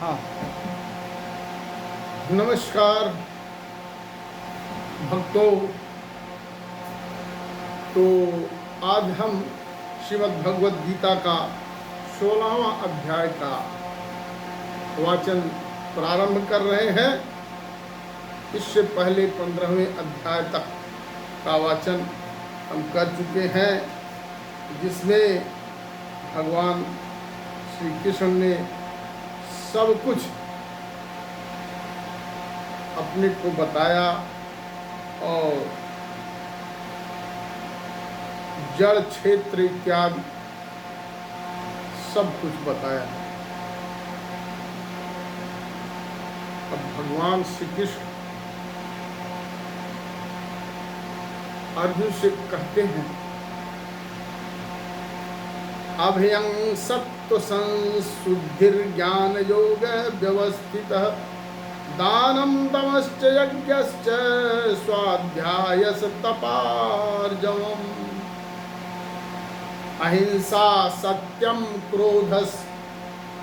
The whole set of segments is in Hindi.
हाँ। नमस्कार भक्तों। तो आज हम श्रीमद् भगवद गीता का 16वां अध्याय का वाचन प्रारंभ कर रहे हैं। इससे पहले 15वें अध्याय तक का वाचन हम कर चुके हैं, जिसमें भगवान श्री कृष्ण ने सब कुछ अपने को बताया और जड़ क्षेत्र इत्यादि सब कुछ बताया। अब भगवान श्री कृष्ण अर्जुन से कहते हैं, अभयं सत्व संशुद्धिर्ज्ञान योग व्यवस्थित दानं तमश्च यज्ञश्च स्वाध्यायस तपार्जवम् अहिंसा सत्यम क्रोधस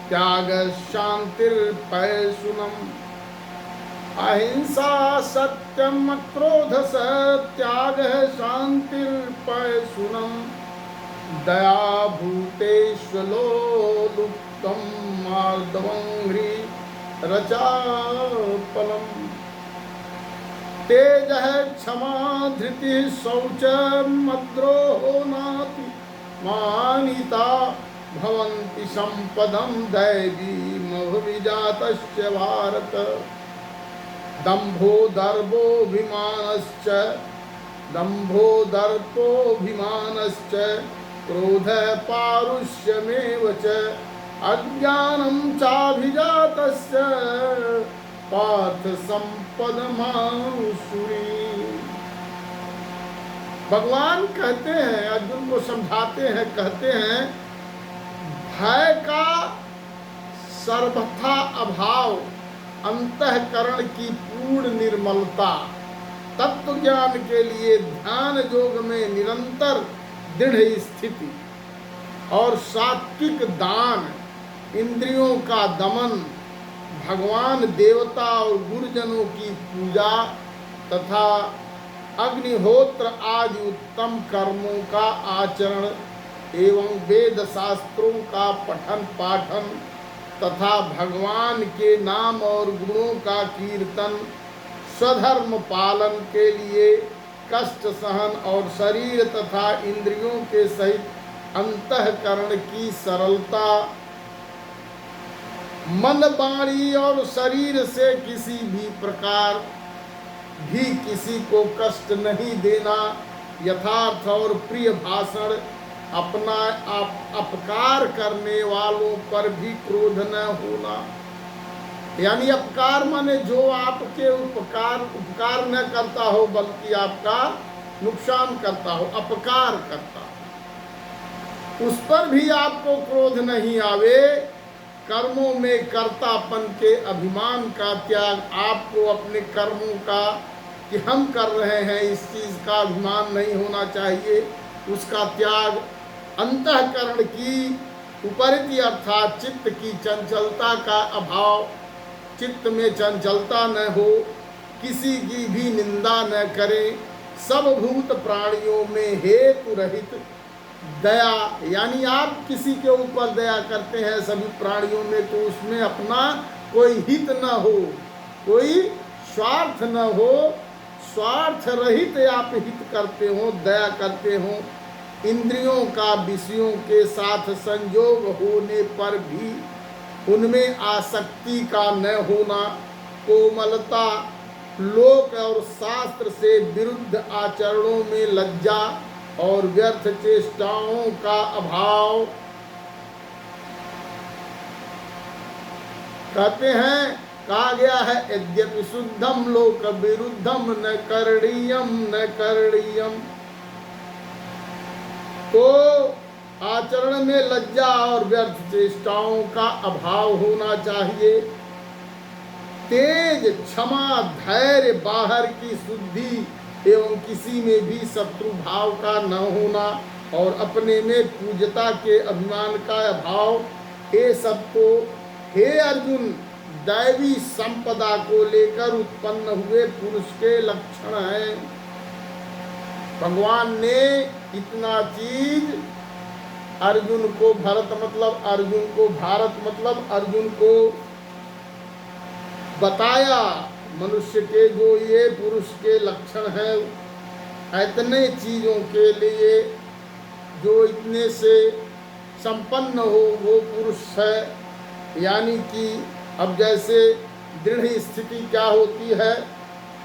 त्याग शांतिर्पैशुनम् अहिंसा सत्यम क्रोधस त्याग शांतिर्पैशुनम् दया भूतेष्वलो लुप्तम मार्दवंघ्रि रचापलम तेज क्षमा धृति शौच मद्रोहो नाति मानिता भवन्ति संपदं दैवीमभिजातस्य भारत दम्भो दर्पोऽभिमानश्च क्रोध पारुष्यमेव च अज्ञानं चाभिजातस्य पार्थ संपदमानुषुरी। भगवान कहते हैं, अर्जुन को समझाते हैं, कहते हैं, भय का सर्वथा अभाव, अंतःकरण की पूर्ण निर्मलता, तत्व ज्ञान के लिए ध्यान योग में निरंतर दृढ़ स्थिति और सात्विक दान, इंद्रियों का दमन, भगवान देवता और गुरुजनों की पूजा तथा अग्निहोत्र आदि उत्तम कर्मों का आचरण एवं वेद शास्त्रों का पठन पाठन तथा भगवान के नाम और गुणों का कीर्तन, स्वधर्म पालन के लिए कष्ट सहन और शरीर तथा इंद्रियों के सहित अंतःकरण की सरलता, मन वाणी और शरीर से किसी भी प्रकार भी किसी को कष्ट नहीं देना, यथार्थ और प्रिय भाषण, अपना अपकार करने वालों पर भी क्रोध न होना। यानी अपकार माने जो आपके उपकार न करता हो बल्कि आपका नुकसान करता हो, अपकार करता हो, उस पर भी आपको क्रोध नहीं आवे। कर्मों में कर्तापन के अभिमान का त्याग, आपको अपने कर्मों का कि हम कर रहे हैं इस चीज का अभिमान नहीं होना चाहिए, उसका त्याग। अंतःकरण की उपरिति अर्थात चित्त की चंचलता का अभाव, चित्त में चंचलता न हो, किसी की भी निंदा न करें, सब भूत प्राणियों में हेतु रहित दया, यानी आप किसी के ऊपर दया करते हैं सभी प्राणियों में, तो उसमें अपना कोई हित न हो, कोई स्वार्थ न हो, स्वार्थ रहित आप हित करते हो, दया करते हो। इंद्रियों का विषयों के साथ संयोग होने पर भी उनमें आसक्ति का न होना, कोमलता, लोक और शास्त्र से विरुद्ध आचरणों में लज्जा और व्यर्थ चेष्टाओं का अभाव। कहते हैं, कहा गया है, यद्यपि शुद्धम लोक विरुद्धम न करणीयम। तो आचरण में लज्जा और व्यर्थ चेष्टाओं का अभाव होना चाहिए। तेज, क्षमा, धैर्य, बाहर की शुद्धि एवं किसी में भी शत्रु भाव का न होना और अपने में पूज्यता के अभिमान का अभाव, ये सब तो हे अर्जुन, दैवी संपदा को लेकर उत्पन्न हुए पुरुष के लक्षण हैं। भगवान ने इतना चीज अर्जुन को, भरत मतलब अर्जुन को, भारत मतलब अर्जुन को बताया। मनुष्य के जो ये पुरुष के लक्षण हैं, इतने चीजों के लिए जो इतने से संपन्न हो वो पुरुष है। यानी कि अब जैसे दृढ़ स्थिति क्या होती है,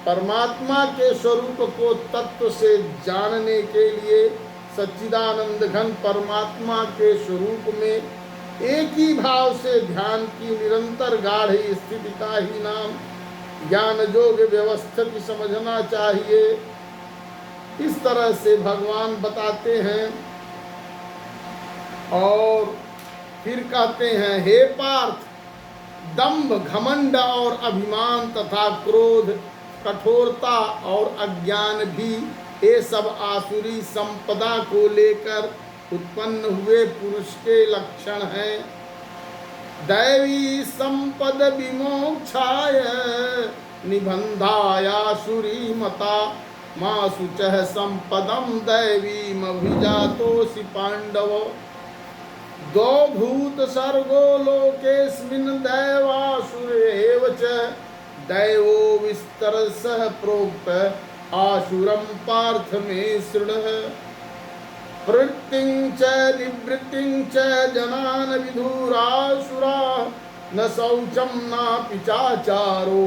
परमात्मा के स्वरूप को तत्व से जानने के लिए सच्चिदानंद घन परमात्मा के स्वरूप में एक ही भाव से ध्यान की निरंतर गाढ़ स्थिति का ही नाम ज्ञान योग व्यवस्थित समझना चाहिए। इस तरह से भगवान बताते हैं। और फिर कहते हैं, हे पार्थ, दंभ, घमंड और अभिमान तथा क्रोध, कठोरता और अज्ञान भी ये सब आसुरी संपदा को लेकर उत्पन्न हुए पुरुष के लक्षण हैं। दैवी संपद विमोक्षाय निबंधायासुरी मता मां शुचः संपदम दैवीमभिजातोऽसि पांडव। दो भूत सर्गो लोकेस्मिन् दैवासुरेव च दैवो विस्तरसः प्रोक्त आसुरं पार्थ मे शृणुः। प्रवृत्तिं च निवृत्तिं च जनान् विधुरासुरा न शौचं नापि चाचारो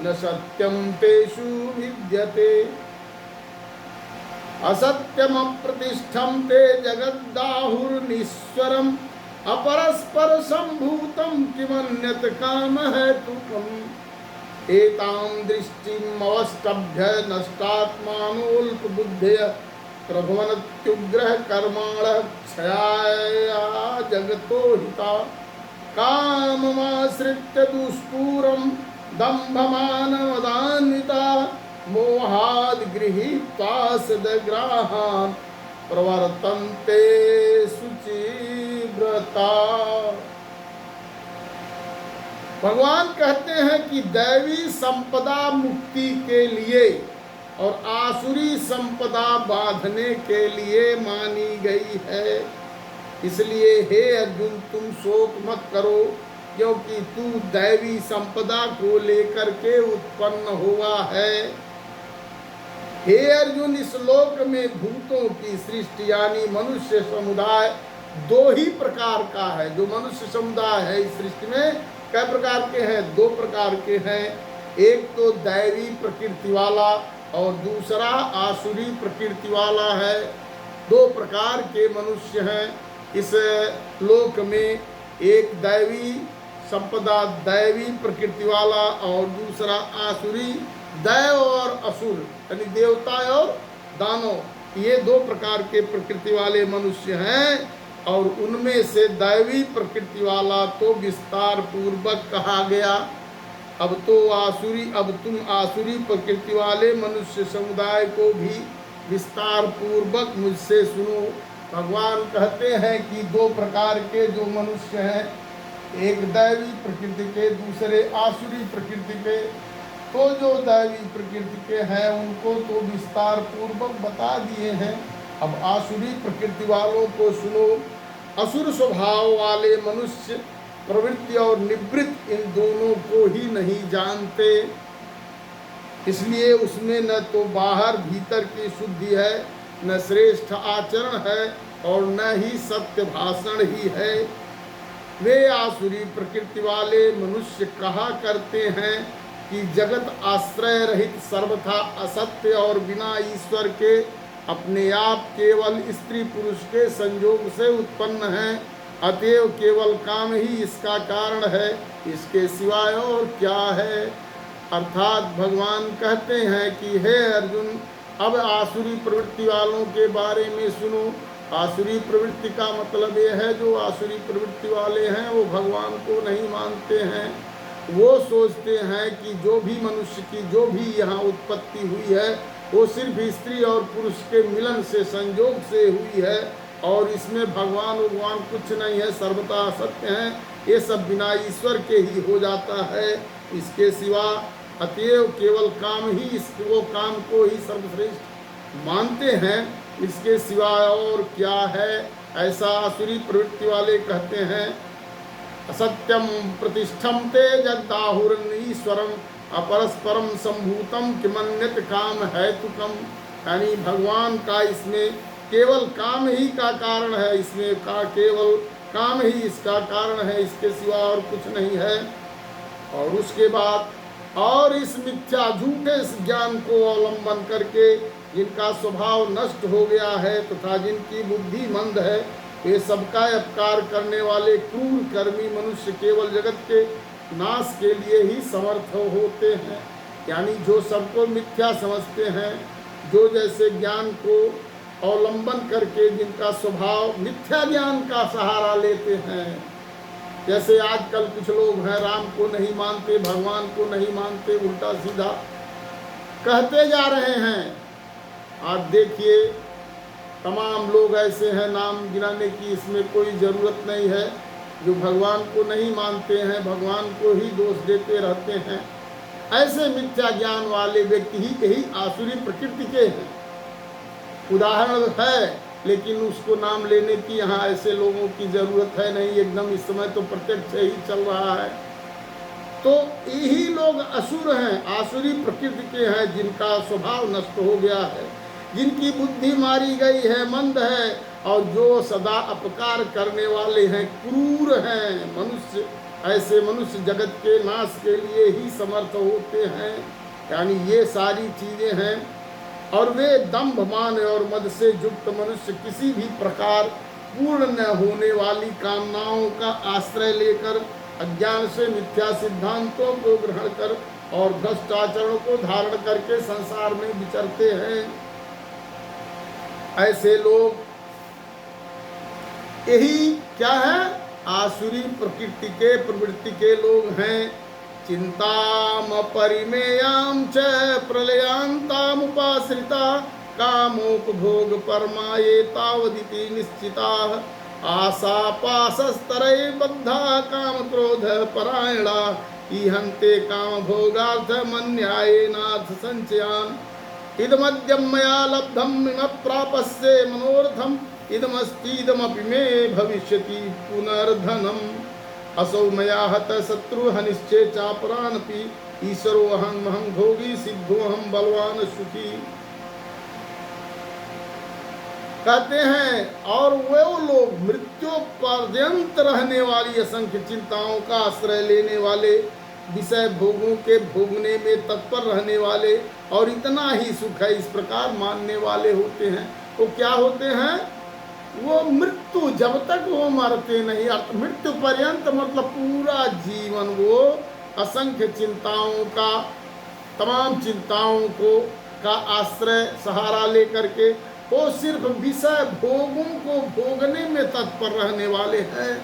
न सत्यं तेषु विद्यते। असत्यमप्रतिष्ठं ते जगद्दाहुर्निश्वरम् अपरस्पर सम्भूतं किमन्यत् कामहेतुकम्। एतां दृष्टिमवष्टभ्य नष्टात्मानोऽल्पबुद्धयः प्रभवन्त्युग्रः कर्माणः क्षयाया जगतो हिता। काममाश्रित्य दुष्पूरं दम्भमानमदान्विता मोहाद् गृहीत्वा सद्ग्राहान् प्रवर्तन्ते शुचिव्रता। भगवान कहते हैं कि दैवी संपदा मुक्ति के लिए और आसुरी संपदा बांधने के लिए मानी गई है। इसलिए हे अर्जुन, तुम शोक मत करो, क्योंकि तू दैवी संपदा को लेकर के उत्पन्न हुआ है। हे अर्जुन, इस लोक में भूतों की सृष्टि यानी मनुष्य समुदाय दो ही प्रकार का है। जो मनुष्य समुदाय है इस सृष्टि में कई प्रकार के हैं? दो प्रकार के हैं। एक तो दैवी प्रकृति वाला और दूसरा आसुरी प्रकृति वाला है। दो प्रकार के मनुष्य हैं इस लोक में। एक दैवी संपदा दैवी प्रकृति वाला और दूसरा आसुरी दैव और असुर यानी देवता और दानव। ये दो प्रकार के प्रकृति वाले मनुष्य हैं और उनमें से दैवी प्रकृति वाला तो विस्तार पूर्वक कहा गया। अब तुम आसुरी प्रकृति वाले मनुष्य समुदाय को भी विस्तार पूर्वक मुझसे सुनो। भगवान कहते हैं कि दो प्रकार के जो मनुष्य हैं, एक दैवी प्रकृति के, दूसरे आसुरी प्रकृति के। तो जो दैवी प्रकृति के हैं उनको तो विस्तार पूर्वक बता दिए हैं। अब आसुरी प्रकृति वालों को सुनो। असुर स्वभाव वाले मनुष्य प्रवृत्ति और निवृत्ति इन दोनों को ही नहीं जानते। इसलिए उसमें न तो बाहर भीतर की शुद्धि है, न श्रेष्ठ आचरण है और न ही सत्य भाषण ही है। वे आसुरी प्रकृति वाले मनुष्य कहा करते हैं कि जगत आश्रय रहित सर्वथा असत्य और बिना ईश्वर के अपने आप केवल स्त्री पुरुष के संयोग से उत्पन्न है। अतएव केवल काम ही इसका कारण है, इसके सिवाय और क्या है। अर्थात भगवान कहते हैं कि हे अर्जुन, अब आसुरी प्रवृत्ति वालों के बारे में सुनो। आसुरी प्रवृत्ति का मतलब ये है, जो आसुरी प्रवृत्ति वाले हैं वो भगवान को नहीं मानते हैं। वो सोचते हैं कि जो भी मनुष्य की जो भी यहाँ उत्पत्ति हुई है वो सिर्फ स्त्री और पुरुष के मिलन से संयोग से हुई है और इसमें भगवान कुछ नहीं है, सर्वथा सत्य है। ये सब बिना ईश्वर के ही हो जाता है। इसके सिवा अतएव केवल काम ही इसको काम को ही सर्वश्रेष्ठ मानते हैं, इसके सिवा और क्या है, ऐसा आसुरी प्रवृत्ति वाले कहते हैं। असत्यम प्रतिष्ठम ते जगदाहुरनीश्वरम अपरस्परम संभूतम किमन्यत काम है तुकम। यानी भगवान का इसमें केवल काम ही का कारण है, इसमें का केवल काम ही इसका कारण है, इसके सिवा और कुछ नहीं है। और उसके बाद और इस मिथ्या झूठे ज्ञान को अवलंबन करके जिनका स्वभाव नष्ट हो गया है तथा जिनकी बुद्धि मंद है, वे सबका अपकार करने वाले क्रूर कर्मी मनुष्य केवल जगत के नाश के लिए ही समर्थ होते हैं। यानी जो सबको मिथ्या समझते हैं, जो जैसे ज्ञान को अवलंबन करके जिनका स्वभाव मिथ्या ज्ञान का सहारा लेते हैं, जैसे आजकल कुछ लोग हैं राम को नहीं मानते, भगवान को नहीं मानते, उल्टा सीधा कहते जा रहे हैं। आज देखिए तमाम लोग ऐसे हैं, नाम गिनाने की इसमें कोई ज़रूरत नहीं है, जो भगवान को नहीं मानते हैं, भगवान को ही दोष देते रहते हैं। ऐसे मिथ्या ज्ञान वाले व्यक्ति ही आसुरी प्रकृति के हैं। उदाहरण है, लेकिन उसको नाम लेने की यहाँ ऐसे लोगों की ज़रूरत है नहीं, एकदम इस समय तो प्रत्यक्ष ही चल रहा है। तो यही लोग असुर हैं, आसुरी प्रकृति के हैं, जिनका स्वभाव नष्ट हो गया है, जिनकी बुद्धि मारी गई है, मंद है, और जो सदा अपकार करने वाले हैं, क्रूर हैं मनुष्य। ऐसे मनुष्य जगत के नाश के लिए ही समर्थ होते हैं। यानी ये सारी चीज़ें हैं। और वे दंभ मान और मद से युक्त मनुष्य किसी भी प्रकार पूर्ण न होने वाली कामनाओं का आश्रय लेकर अज्ञान से मिथ्या सिद्धांतों को ग्रहण कर और भ्रष्ट आचरणों को धारण करके संसार में विचरते हैं। ऐसे लोग यही क्या है, आसुरी प्रकृति के प्रवृत्ति के लोग हैं। चिंताम परिमेयाम च प्रलयांताम उपाश्रिता कामोपभोग परमाये तावदिति निश्चिता आशा पाशस्तरे बद्धा काम क्रोध परायणा इहन्ते काम भोगार्थ मन्यायेनाथ संचयान इदमद्यम मया लब्धम प्रापस्ये मनोरथम इदमस्तीदमपि मे भविष्यति पुनर्धनम असौ मया हत शत्रु हनिश्चे चापरानपि ईश्वरो अहं महं भोगी सिद्धो हम बलवान सुखी। कहते हैं और वो लोग मृत्यु पर्यंत रहने वाली असंख्य चिंताओं का आश्रय लेने वाले, विषय भोगों के भोगने में तत्पर रहने वाले और इतना ही सुख है इस प्रकार मानने वाले होते हैं। वो क्या होते हैं, वो मृत्यु जब तक वो मरते नहीं, मृत्यु पर्यंत मतलब पूरा जीवन वो असंख्य चिंताओं का, तमाम चिंताओं को का आश्रय सहारा लेकर के वो सिर्फ विषय भोगों को भोगने में तत्पर रहने वाले हैं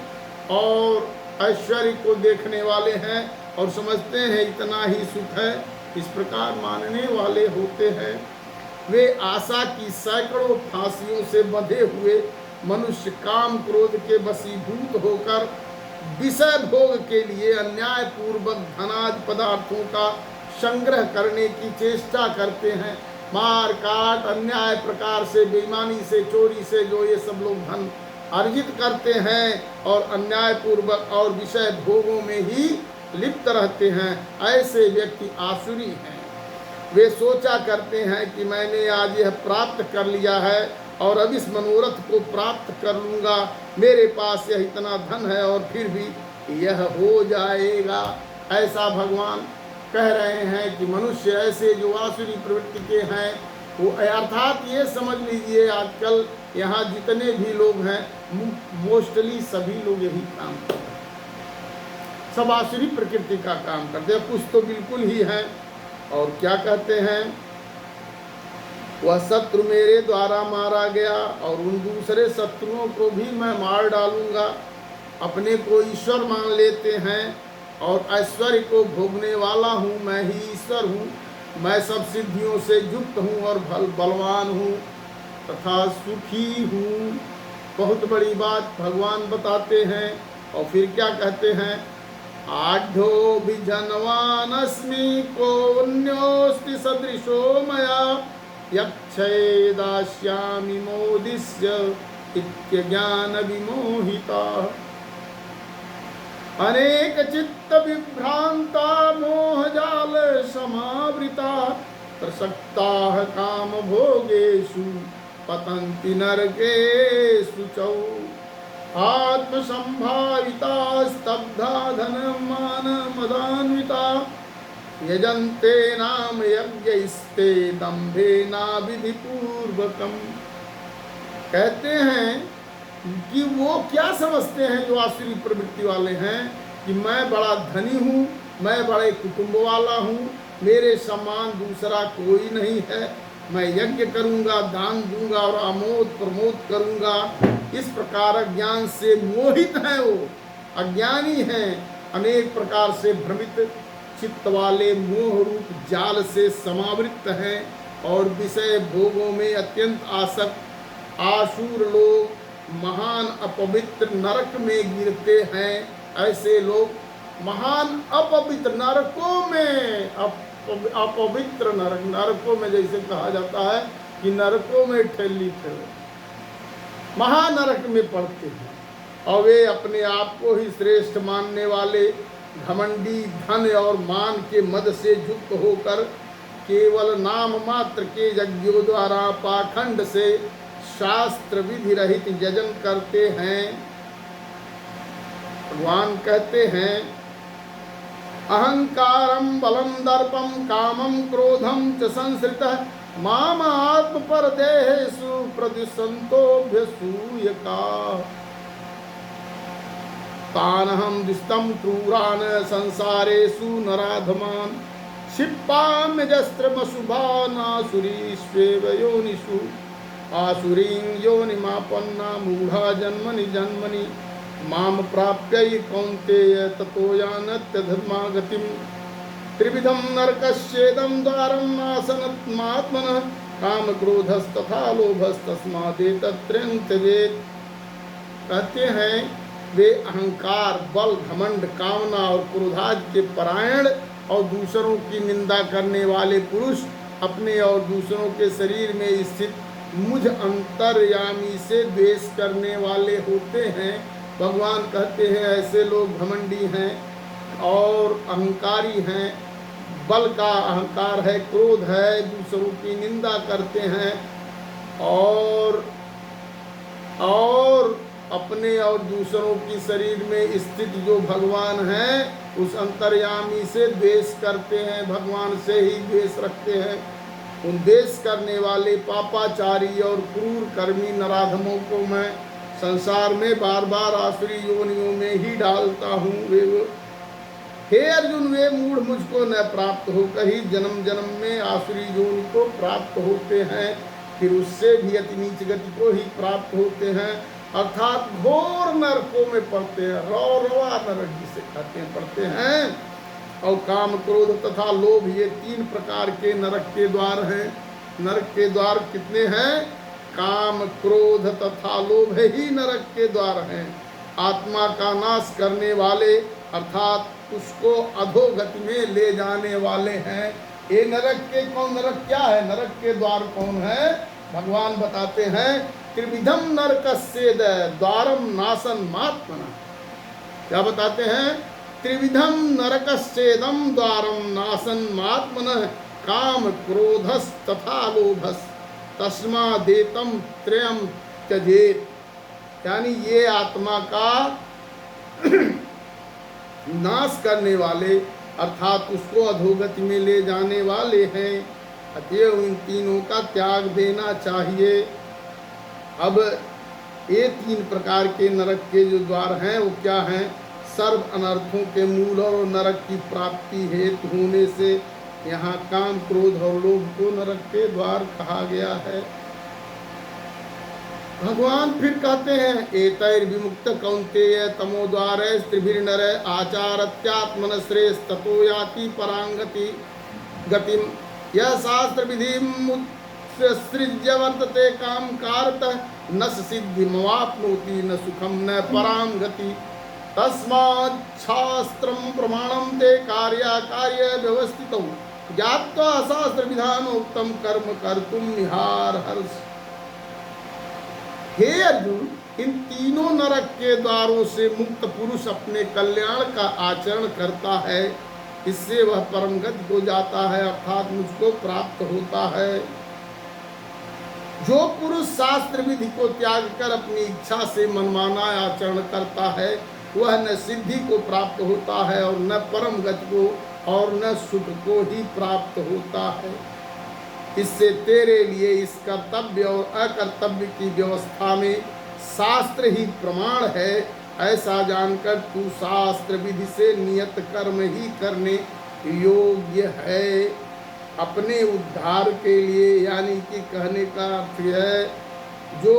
और ऐश्वर्य को देखने वाले हैं और समझते हैं इतना ही सुख है, इस प्रकार मानने वाले होते हैं। वे आशा की सैकड़ों फांसियों से बंधे हुए मनुष्य काम क्रोध के वशीभूत होकर विषय भोग के लिए अन्याय पूर्वक धनाज पदार्थों का संग्रह करने की चेष्टा करते हैं। मार काट अन्याय प्रकार से, बेईमानी से, चोरी से जो ये सब लोग धन अर्जित करते हैं और अन्याय पूर्वक और विषय भोगों में ही लिप्त रहते हैं, ऐसे व्यक्ति आसुरी हैं। वे सोचा करते हैं कि मैंने आज यह प्राप्त कर लिया है और अब इस मनोरथ को प्राप्त कर लूँगा, मेरे पास यह इतना धन है और फिर भी यह हो जाएगा। ऐसा भगवान कह रहे हैं कि मनुष्य ऐसे जो आसुरी प्रवृत्ति के हैं वो, अर्थात ये समझ लीजिए आजकल यहाँ जितने भी लोग हैं मोस्टली सभी लोग यही काम करते हैं, सब आसुरी प्रकृति का काम करते हैं। कुछ तो बिल्कुल ही हैं और क्या कहते हैं, वह शत्रु मेरे द्वारा मारा गया और उन दूसरे शत्रुओं को भी मैं मार डालूंगा। अपने को ईश्वर मान लेते हैं और ऐश्वर्य को भोगने वाला हूँ, मैं ही ईश्वर हूँ, मैं सब सिद्धियों से युक्त हूँ और बलवान हूँ तथा सुखी हूँ। बहुत बड़ी बात भगवान बताते हैं और फिर क्या कहते हैं, आढ्यो विजनवानस्मि कोऽन्योऽस्ति सदृशो मया यक्षये दास्यामि मोदिष्य इत्यज्ञान विमोहिता। अनेक चित्त विभ्रांता मोहजाल समावृता प्रसक्ता काम भोगेषु पतन्ति नरकेषु च। आत्मसंभाविता स्तब्धा धनमान मदान्विता यजन्ते नाम यज्ञैस्ते दम्भेना विधि पूर्वकम। कहते हैं कि वो क्या समझते हैं जो आसुरी प्रवृत्ति वाले हैं कि मैं बड़ा धनी हूँ, मैं बड़े कुटुंब वाला हूँ, मेरे समान दूसरा कोई नहीं है, मैं यज्ञ करूँगा, दान दूंगा और आमोद प्रमोद करूँगा। इस प्रकार अज्ञान से मोहित हैं, वो अज्ञानी हैं, अनेक प्रकार से भ्रमित चित्त वाले मोह रूप जाल से समावृत हैं और विषय भोगों में अत्यंत आसक्त आसुर लोग महान अपवित्र नरक में गिरते हैं। ऐसे लोग महान अपवित्र नरकों में, अपवित्र नरक, नरकों में जैसे कहा जाता है कि नरकों में ठेली थे, महानरक में पड़ते हैं। और वे अपने आप को ही श्रेष्ठ मानने वाले घमंडी धन और मान के मद से युक्त होकर केवल नाम मात्र के यज्ञों द्वारा पाखंड से शास्त्र विधि रहित यजन करते हैं। भगवान कहते हैं, अहंकारम बलम दर्पम कामम क्रोधम च संश्रितः माम आत्म परदेहेषु प्रदिशन्तोऽभ्यसूयका। तानहं दिष्टं क्रूरान् संसारेषु नराधमान् क्षिप्पाम्यजस्त्रमशुभानासुरीष्वेव योनिषु आसुरीं योनिमापन्ना मूढ़ा जन्मनि जन्मनि माम प्राप्य कौन्तेय ततो यान्त्यधर्मा गतिम्। त्रिविधं नरकस्येदं द्वारम् आसनमात्मनः काम क्रोधस्तथा लोभस्तस्मादेतत्त्रयं त्यजेत्। कहते हैं वे अहंकार, बल, घमंड, कामना और क्रोधादि के परायण और दूसरों की निंदा करने वाले पुरुष अपने और दूसरों के शरीर में स्थित मुझ अंतर्यामी से द्वेष करने वाले होते हैं। भगवान कहते हैं ऐसे लोग घमंडी हैं और अहंकारी हैं, बल का अहंकार है, क्रोध है, दूसरों की निंदा करते हैं और अपने और दूसरों की शरीर में स्थित जो भगवान हैं उस अंतर्यामी से द्वेष करते हैं, भगवान से ही द्वेष रखते हैं। उन द्वेष करने वाले पापाचारी और क्रूर कर्मी नराधमों को मैं संसार में बार बार आसुरी योनियों में ही डालता हूँ। हे अर्जुन, वे मूढ़ मुझको न प्राप्त होकर ही जन्म जन्म में आसुरी योनि को प्राप्त होते हैं, फिर उससे भी अति नीच गति को ही प्राप्त होते हैं, अर्थात घोर नरकों में पड़ते हैं। रौरवा नरक जिसे कहते हैं पड़ते हैं। और काम, क्रोध तथा लोभ ये तीन प्रकार के नरक के द्वार हैं। नरक के द्वार कितने हैं? काम, क्रोध तथा लोभ ही नरक के द्वार हैं। आत्मा का नाश करने वाले अर्थात उसको अधोगति में ले जाने वाले हैं। ये नरक के कौन, नरक क्या है, नरक के द्वार कौन है? भगवान बताते हैं, त्रिविधम नरकस्येद द्वारम नासन मात्मना। क्या बताते हैं? त्रिविधम नरकस्येदम द्वारम नासन मात्मनः काम क्रोधस तथा लोभस तस्मादेतम त्रयम त्यजेत। यानी ये आत्मा का नाश करने वाले अर्थात उसको अधोगति में ले जाने वाले हैं, अतएव इन तीनों का त्याग देना चाहिए। अब ये तीन प्रकार के नरक के जो द्वार हैं वो क्या हैं? सर्व अनर्थों के मूल और नरक की प्राप्ति हेतु होने से यहाँ काम, क्रोध और लोभ को नरक के द्वार कहा गया है। भगवान फिर कहते हैं, एतैर्विमुक्त कौन्तेय तमोद्वारै स्त्रिभिर्नर आचारत्यात्मन श्रेष्ठतो याति परांगति गतिम। यह शास्त्र विधिमुत्सृज्य वर्तते काम कारतः न सिद्धिमवाप्नोति न सुखम न पराम गति। तस्मात् शास्त्रं प्रमाणं ते कार्याकार्य व्यवस्थितौ ज्ञात्वा शास्त्र विधानोक्तम कर्म कर्तुम निहार हर्ष। हे अर्जुन, इन तीनों नरक के द्वारों से मुक्त पुरुष अपने कल्याण का आचरण करता है, इससे वह परम गति को जाता है अर्थात मुझको प्राप्त होता है। जो पुरुष शास्त्र विधि को त्याग कर अपनी इच्छा से मनमाना आचरण करता है, वह न सिद्धि को प्राप्त होता है और न परम गति को और न सुख को ही प्राप्त होता है। इससे तेरे लिए इस कर्तव्य और अकर्तव्य की व्यवस्था में शास्त्र ही प्रमाण है, ऐसा जानकर तू शास्त्र विधि से नियत कर्म ही करने योग्य है। अपने उद्धार के लिए, यानी कि कहने का अर्थ है जो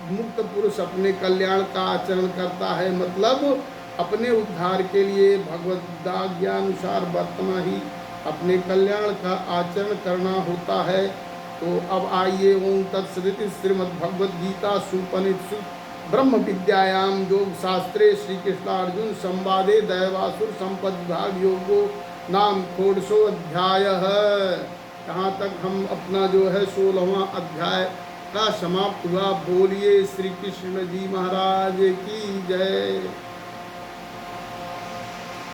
मुक्त पुरुष अपने कल्याण का आचरण करता है, मतलब अपने उद्धार के लिए भगवद्गीतानुसार वर्तना ही अपने कल्याण का आचरण करना होता है। तो अब आइए ओम तत्सदिति श्रीमद्भगवद्गीता सुपनिषु ब्रह्म विद्यायाम योग शास्त्रे श्री कृष्णार्जुन संवादे दैवासुर संपद विभाग योगो नाम षोडशो अध्याय है। यहाँ तक हम अपना जो है 16वां अध्याय का समाप्त हुआ। बोलिए श्री कृष्ण जी महाराज की जय।